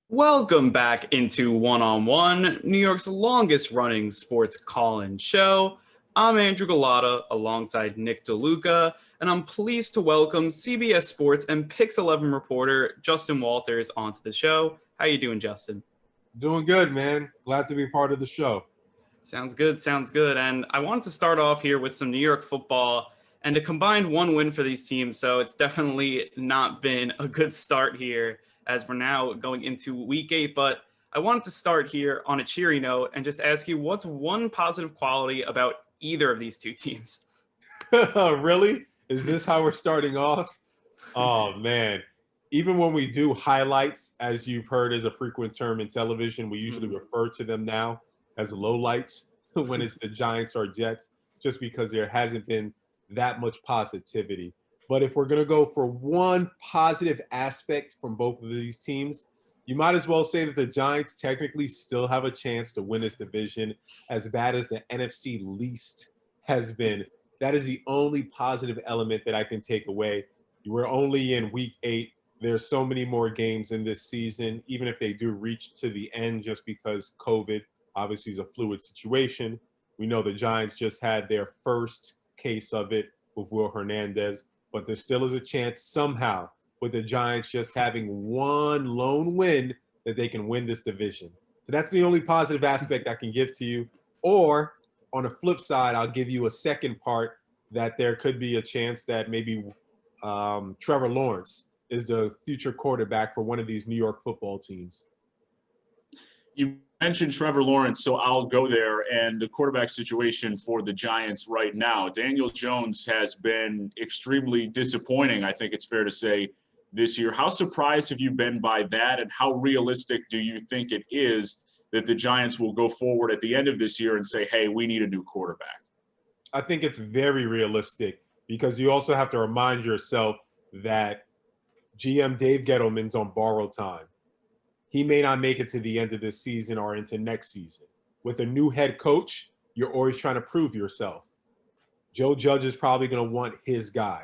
Welcome back into One on One, New York's longest running sports call-in show. I'm Andrew Galata alongside Nick DeLuca, and I'm pleased to welcome CBS Sports and Pix 11 reporter Justin Walters onto the show. How you doing, Justin? Doing good, man. Glad to be part of the show. Sounds good, sounds good. And I wanted to start off here with some New York football and a combined one win for these teams. So it's definitely not been a good start here as we're now going into week 8. But I wanted to start here on a cheery note and just ask you, what's one positive quality about either of these two teams? Really? Is this how we're starting off? Oh, man. Even when we do highlights, as you've heard is a frequent term in television, we usually refer to them now as lowlights when it's the Giants or Jets, just because there hasn't been that much positivity. But if we're going to go for one positive aspect from both of these teams, you might as well say that the Giants technically still have a chance to win this division, as bad as the NFC least has been. That is the only positive element that I can take away. We're only in week 8. There's so many more games in this season, even if they do reach to the end, just because COVID obviously is a fluid situation. We know the Giants just had their first case of it with Will Hernandez, but there still is a chance somehow with the Giants just having one lone win that they can win this division. So that's the only positive aspect I can give to you. Or on the flip side, I'll give you a second part that there could be a chance that maybe Trevor Lawrence is the future quarterback for one of these New York football teams. You mentioned Trevor Lawrence, so I'll go there. And the quarterback situation for the Giants right now, Daniel Jones has been extremely disappointing, I think it's fair to say, this year. How surprised have you been by that, and how realistic do you think it is that the Giants will go forward at the end of this year and say, hey, we need a new quarterback? I think it's very realistic, because you also have to remind yourself that GM Dave Gettleman's on borrowed time. He may not make it to the end of this season or into next season. With a new head coach, you're always trying to prove yourself. Joe Judge is probably going to want his guy.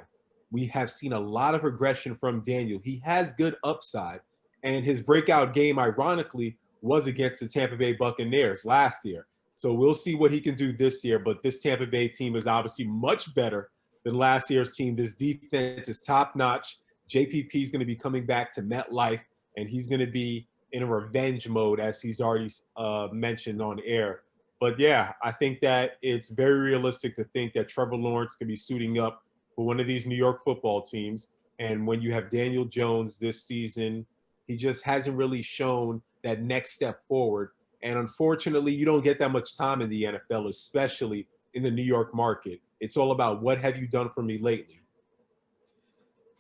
We have seen a lot of regression from Daniel. He has good upside, and his breakout game, ironically, was against the Tampa Bay Buccaneers last year. So we'll see what he can do this year, but this Tampa Bay team is obviously much better than last year's team. This defense is top-notch. JPP is going to be coming back to MetLife, and he's going to be in a revenge mode, as he's already mentioned on air. But yeah, I think that it's very realistic to think that Trevor Lawrence could be suiting up for one of these New York football teams. And when you have Daniel Jones this season, he just hasn't really shown that next step forward. And unfortunately, you don't get that much time in the NFL, especially in the New York market. It's all about, what have you done for me lately?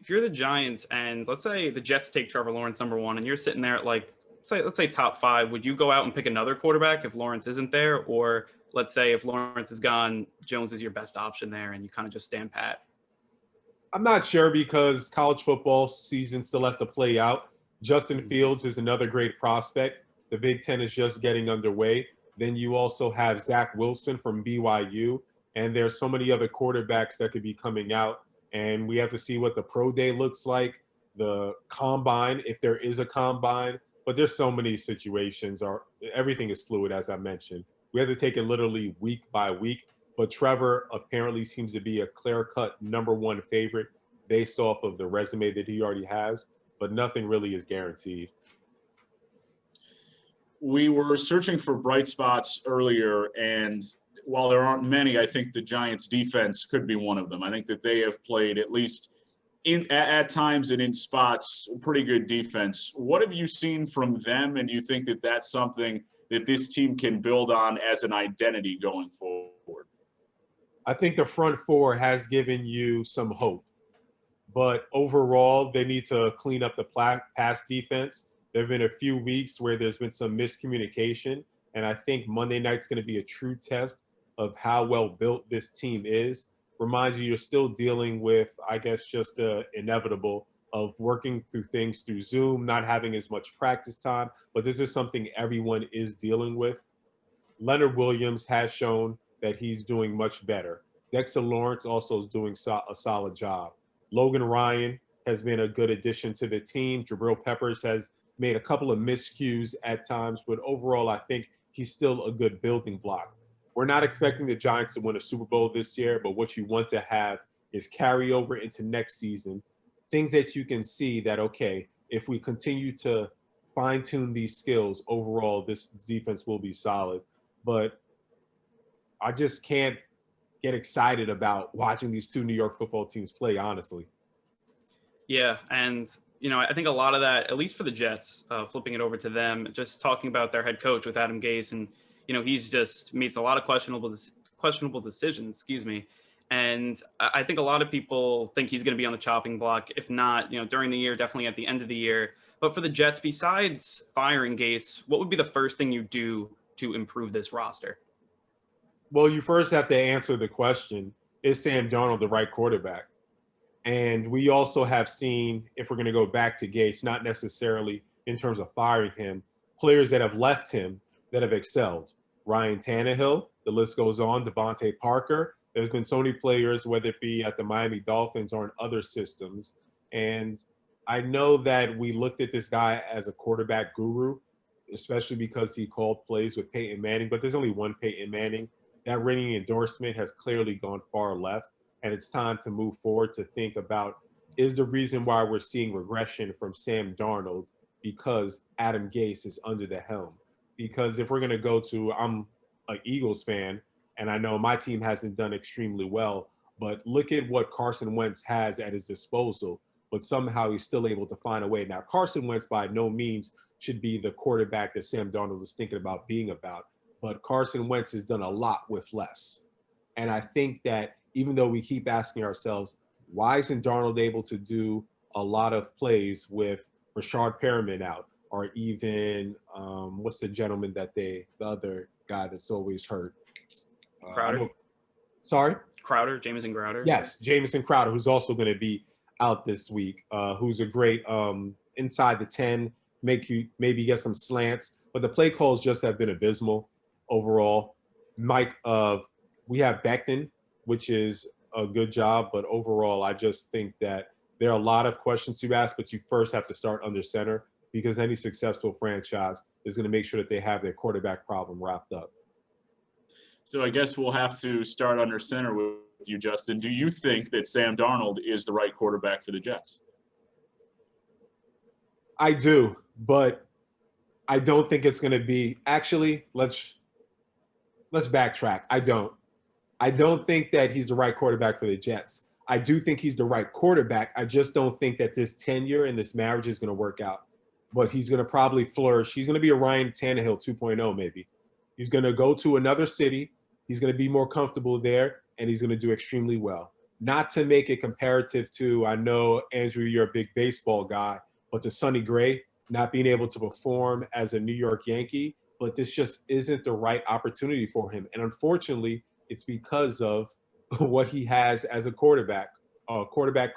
If you're the Giants and let's say the Jets take Trevor Lawrence number 1 and you're sitting there at let's say top 5, would you go out and pick another quarterback if Lawrence isn't there? Or let's say if Lawrence is gone, Jones is your best option there and you kind of just stand pat? I'm not sure, because college football season still has to play out. Justin Fields is another great prospect. The Big Ten is just getting underway. Then you also have Zach Wilson from BYU, and there's so many other quarterbacks that could be coming out. And we have to see what the pro day looks like, the combine, if there is a combine. But there's so many situations, or everything is fluid, as I mentioned. We have to take it literally week by week. But Trevor apparently seems to be a clear-cut number 1 favorite based off of the resume that he already has. But nothing really is guaranteed. We were searching for bright spots earlier, and while there aren't many, I think the Giants' defense could be one of them. I think that they have played, at least at times and in spots, pretty good defense. What have you seen from them, and do you think that that's something that this team can build on as an identity going forward? I think the front 4 has given you some hope. But overall, they need to clean up the pass defense. There have been a few weeks where there's been some miscommunication, and I think Monday night's going to be a true test of how well built this team is. Reminds you, you're still dealing with, I guess, just the inevitable of working through things through Zoom, not having as much practice time, but this is something everyone is dealing with. Leonard Williams has shown that he's doing much better. Dexter Lawrence also is doing a solid job. Logan Ryan has been a good addition to the team. Jabril Peppers has made a couple of miscues at times, but overall, I think he's still a good building block. We're not expecting the Giants to win a Super Bowl this year, but what you want to have is carryover into next season, things that you can see that, okay, if we continue to fine tune these skills, overall, this defense will be solid. But I just can't get excited about watching these two New York football teams play, honestly. Yeah, and I think a lot of that, at least for the Jets, flipping it over to them, just talking about their head coach with Adam Gase, and he's just makes a lot of questionable decisions. Excuse me, and I think a lot of people think he's going to be on the chopping block, if not during the year, definitely at the end of the year. But for the Jets, besides firing Gase, what would be the first thing you do to improve this roster? Well, you first have to answer the question, is Sam Darnold the right quarterback? And we also have seen, if we're going to go back to Gates, not necessarily in terms of firing him, players that have left him that have excelled. Ryan Tannehill, the list goes on, Devontae Parker. There's been so many players, whether it be at the Miami Dolphins or in other systems. And I know that we looked at this guy as a quarterback guru, especially because he called plays with Peyton Manning, but there's only one Peyton Manning. That ringing endorsement has clearly gone far left. And it's time to move forward to think about, is the reason why we're seeing regression from Sam Darnold because Adam Gase is under the helm? Because if we're going to go to, I'm an Eagles fan, and I know my team hasn't done extremely well, but look at what Carson Wentz has at his disposal, but somehow he's still able to find a way. Now, Carson Wentz by no means should be the quarterback that Sam Darnold is thinking about being about, but Carson Wentz has done a lot with less. And I think that even though we keep asking ourselves, why isn't Darnold able to do a lot of plays with Rashard Perriman out, or even what's the gentleman that the other guy that's always hurt? Crowder. Sorry? Crowder, Jamison Crowder. Yes, Jamison Crowder, who's also going to be out this week, who's a great inside the 10, maybe get some slants. But the play calls just have been abysmal overall. We have Becton, which is a good job, but overall, I just think that there are a lot of questions to ask, but you first have to start under center because any successful franchise is going to make sure that they have their quarterback problem wrapped up. So I guess we'll have to start under center with you, Justin. Do you think that Sam Darnold is the right quarterback for the Jets? I do, but I don't think it's going to be – actually, let's backtrack. I don't think that he's the right quarterback for the Jets. I do think he's the right quarterback. I just don't think that this tenure and this marriage is going to work out. But he's going to probably flourish. He's going to be a Ryan Tannehill 2.0 maybe. He's going to go to another city. He's going to be more comfortable there, and he's going to do extremely well. Not to make it comparative to, I know, Andrew, you're a big baseball guy, but to Sonny Gray not being able to perform as a New York Yankee, but this just isn't the right opportunity for him. And unfortunately, it's because of what he has as a quarterback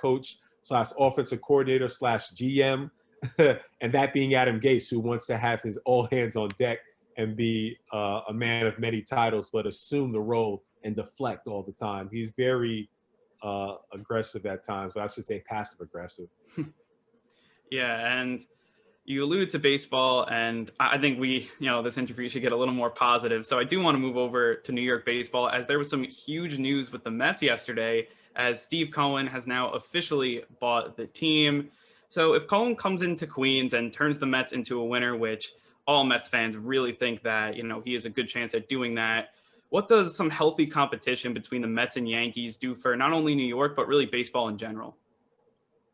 coach / offensive coordinator / GM, and that being Adam Gase, who wants to have his all hands on deck and be a man of many titles, but assume the role and deflect all the time. He's very aggressive at times, but I should say passive aggressive. Yeah, and you alluded to baseball, and I think this interview should get a little more positive. So I do want to move over to New York baseball, as there was some huge news with the Mets yesterday, as Steve Cohen has now officially bought the team. So if Cohen comes into Queens and turns the Mets into a winner, which all Mets fans really think that, he has a good chance at doing that, what does some healthy competition between the Mets and Yankees do for not only New York, but really baseball in general?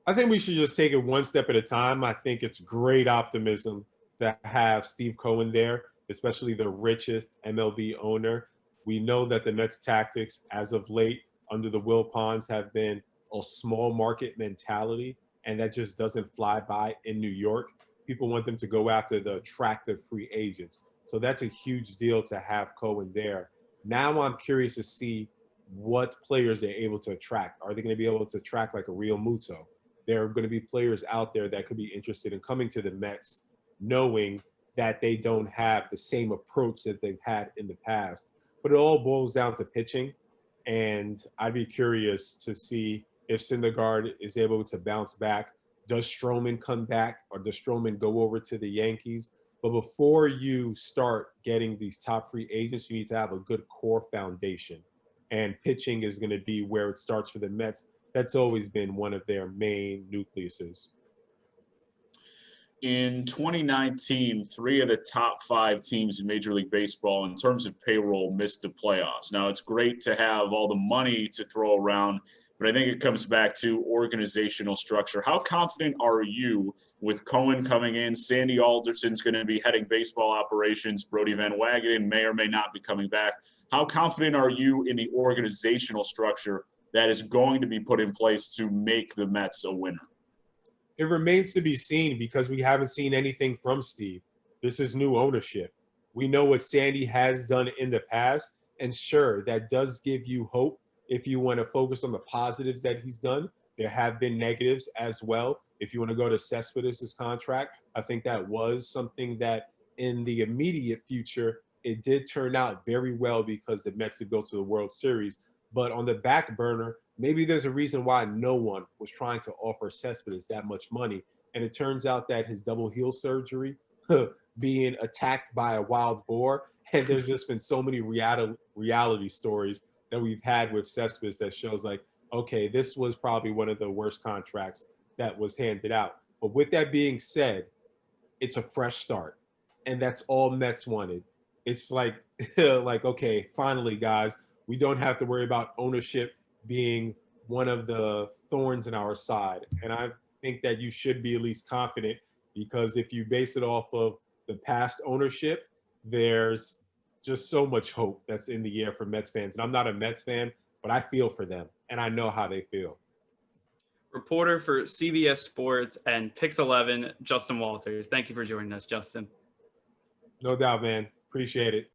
I think we should just take it one step at a time. I think it's great optimism to have Steve Cohen there, especially the richest MLB owner. We know that the Mets tactics as of late under the Wilpons have been a small market mentality, and that just doesn't fly by in New York. People want them to go after the attractive free agents. So that's a huge deal to have Cohen there. Now I'm curious to see what players they're able to attract. Are they going to be able to attract like a Real Muto? There are going to be players out there that could be interested in coming to the Mets, knowing that they don't have the same approach that they've had in the past. But it all boils down to pitching. And I'd be curious to see if Syndergaard is able to bounce back. does Stroman come back or does Stroman go over to the Yankees? But before you start getting these top free agents, you need to have a good core foundation. And pitching is going to be where it starts for the Mets. That's always been one of their main nucleuses. In 2019, 3 of the top 5 teams in Major League Baseball in terms of payroll missed the playoffs. Now, it's great to have all the money to throw around, but I think it comes back to organizational structure. How confident are you with Cohen coming in? Sandy Alderson's going to be heading baseball operations. Brody Van Wagenen may or may not be coming back. How confident are you in the organizational structure that is going to be put in place to make the Mets a winner? It remains to be seen because we haven't seen anything from Steve. This is new ownership. We know what Sandy has done in the past, and sure, that does give you hope if you want to focus on the positives that he's done. There have been negatives as well. If you want to go to Cespedes' contract, I think that was something that in the immediate future, it did turn out very well because the Mets did go to the World Series. But on the back burner, maybe there's a reason why no one was trying to offer Cespedes that much money. And it turns out that his double heel surgery, being attacked by a wild boar, and there's just been so many reality stories that we've had with Cespedes that shows like, okay, this was probably one of the worst contracts that was handed out. But with that being said, it's a fresh start. And that's all Mets wanted. It's like, like, okay, finally, guys, we don't have to worry about ownership being one of the thorns in our side. And I think that you should be at least confident, because if you base it off of the past ownership, there's just so much hope that's in the air for Mets fans. And I'm not a Mets fan, but I feel for them and I know how they feel. Reporter for CBS Sports and Pix 11, Justin Walters. Thank you for joining us, Justin. No doubt, man. Appreciate it.